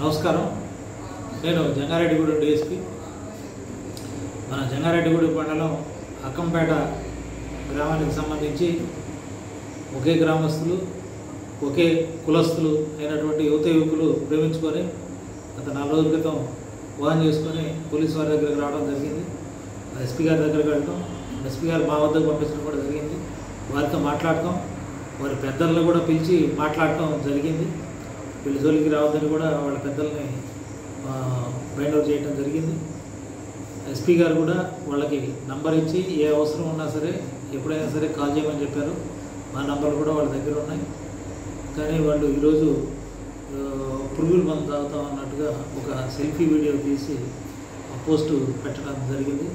నమస్కారం. నేను జంగారెడ్డిగూడెం డిఎస్పీ. మన జంగారెడ్డిగూడెం మండలం అక్కంపేట గ్రామానికి సంబంధించి ఒకే గ్రామస్తులు ఒకే కులస్తులు అయినటువంటి యువకులు ప్రేమించుకొని గత 4 రోజుల క్రితం వివాహం చేసుకొని పోలీసు వారి దగ్గరికి రావడం జరిగింది. ఎస్పీ గారి దగ్గరికి వెళ్ళడం, ఎస్పీ గారు మా వద్దకు పంపించడం కూడా జరిగింది. వారితో మాట్లాడటం, వారి పెద్దలను కూడా పిలిచి మాట్లాడటం జరిగింది. వీళ్ళ జోలికి రావద్దని కూడా వాళ్ళ పెద్దల్ని బైండ్ అవుట్ చేయడం జరిగింది. ఎస్పీ గారు కూడా వాళ్ళకి నంబర్ ఇచ్చి ఏ అవసరం ఉన్నా సరే ఎప్పుడైనా సరే కాల్ చేయమని చెప్పారు. మా నంబర్లు కూడా వాళ్ళ దగ్గర ఉన్నాయి. కానీ వాళ్ళు ఈరోజు పురుగుల మందు తాగుతాం అన్నట్టుగా ఒక సెల్ఫీ వీడియో తీసి పోస్టు పెట్టడం జరిగింది.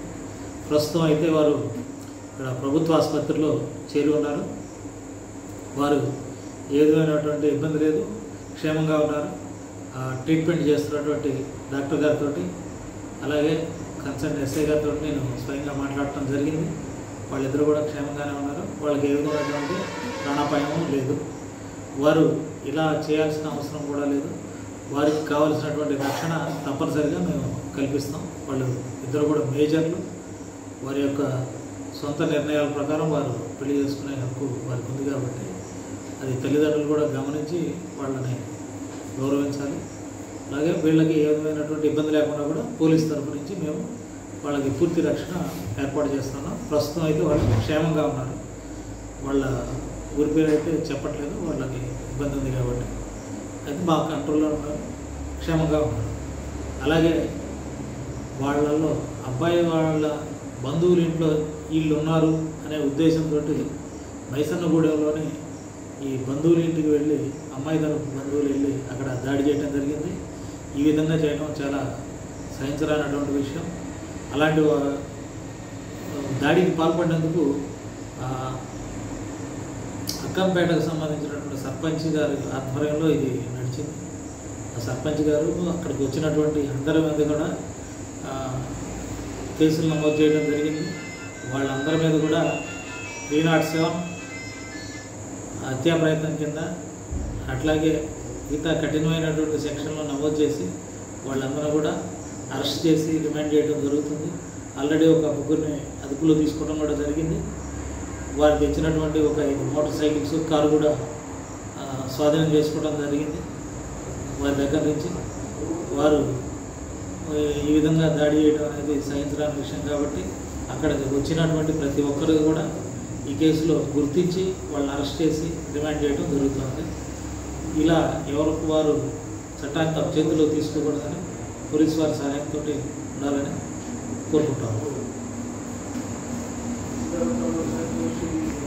ప్రస్తుతం అయితే వారు ఇక్కడ ప్రభుత్వ ఆసుపత్రిలో చేరి ఉన్నారు. వారు ఏ విధమైనటువంటి ఇబ్బంది లేదు, క్షేమంగా ఉన్నారు. ట్రీట్మెంట్ చేస్తున్నటువంటి డాక్టర్ గారితో అలాగే కన్సర్న్ ఎస్ఐ గారితో నేను స్వయంగా మాట్లాడటం జరిగింది. వాళ్ళిద్దరూ కూడా క్షేమంగానే ఉన్నారు. వాళ్ళకి ఏ విధమైనటువంటి ప్రాణాపాయము లేదు. వారు ఇలా చేయాల్సిన అవసరం కూడా లేదు. వారికి కావాల్సినటువంటి రక్షణ తప్పనిసరిగా మేము కల్పిస్తాం. వాళ్ళు ఇద్దరు కూడా మేజర్లు. వారి యొక్క సొంత నిర్ణయాల ప్రకారం వారు పెళ్లి చేసుకునే హక్కు వారికి ఉంది కాబట్టి అది తల్లిదండ్రులు కూడా గమనించి వాళ్ళని గౌరవించాలి. అలాగే వీళ్ళకి ఏ విధమైనటువంటి ఇబ్బంది లేకుండా కూడా పోలీస్ తరఫు నుంచి మేము వాళ్ళకి పూర్తి రక్షణ ఏర్పాటు చేస్తున్నాం. ప్రస్తుతం అయితే వాళ్ళు క్షేమంగా ఉన్నారు. వాళ్ళ ఊరి పేరు అయితే చెప్పట్లేదు, వాళ్ళకి ఇబ్బంది ఉంది కాబట్టి. అయితే మా కంట్రోల్లో ఉన్నారు, క్షేమంగా ఉన్నారు. అలాగే వాళ్ళల్లో అబ్బాయి వాళ్ళ బంధువుల ఇంట్లో వీళ్ళు ఉన్నారు అనే ఉద్దేశంతో మైసన్నగూడెంలోని ఈ బంధువుల ఇంటికి వెళ్ళి అమ్మాయి తరపు బంధువులు వెళ్ళి అక్కడ దాడి చేయడం జరిగింది. ఈ విధంగా చేయడం చాలా సహించరానటువంటి విషయం. అలాంటి దాడికి పాల్పడినందుకు అక్కంపేటకు సంబంధించినటువంటి సర్పంచ్ గారి ఆధ్వర్యంలో ఇది నడిచింది. ఆ సర్పంచ్ గారు అక్కడికి వచ్చినటువంటి అందరి మీద కూడా కేసులు నమోదు చేయడం జరిగింది. వాళ్ళందరి మీద కూడా 307 హత్యా ప్రయత్నం కింద అట్లాగే మిగతా కఠినమైనటువంటి సెక్షన్లో నమోదు చేసి వాళ్ళందరూ కూడా అరెస్ట్ చేసి రిమాండ్ చేయడం జరుగుతుంది. ఆల్రెడీ ఒక ముగ్గురిని అదుపులో తీసుకోవడం కూడా జరిగింది. వారు తెచ్చినటువంటి ఒక 5 మోటార్ సైకిల్స్, కారు కూడా స్వాధీనం చేసుకోవడం జరిగింది. వారి దగ్గర నుంచి వారు ఈ విధంగా దాడి చేయడం అనేది సహించరాని విషయం కాబట్టి అక్కడికి వచ్చినటువంటి ప్రతి ఒక్కరు కూడా ఈ కేసులో గుర్తించి వాళ్ళని అరెస్ట్ చేసి రిమాండ్ చేయడం జరుగుతుంది. ఇలా ఎవరికి వారు చట్టాన్ని తమ చేతిలో తీసుకోకూడదని పోలీసు వారి సహాయంతో ఉండాలని కోరుకుంటాము.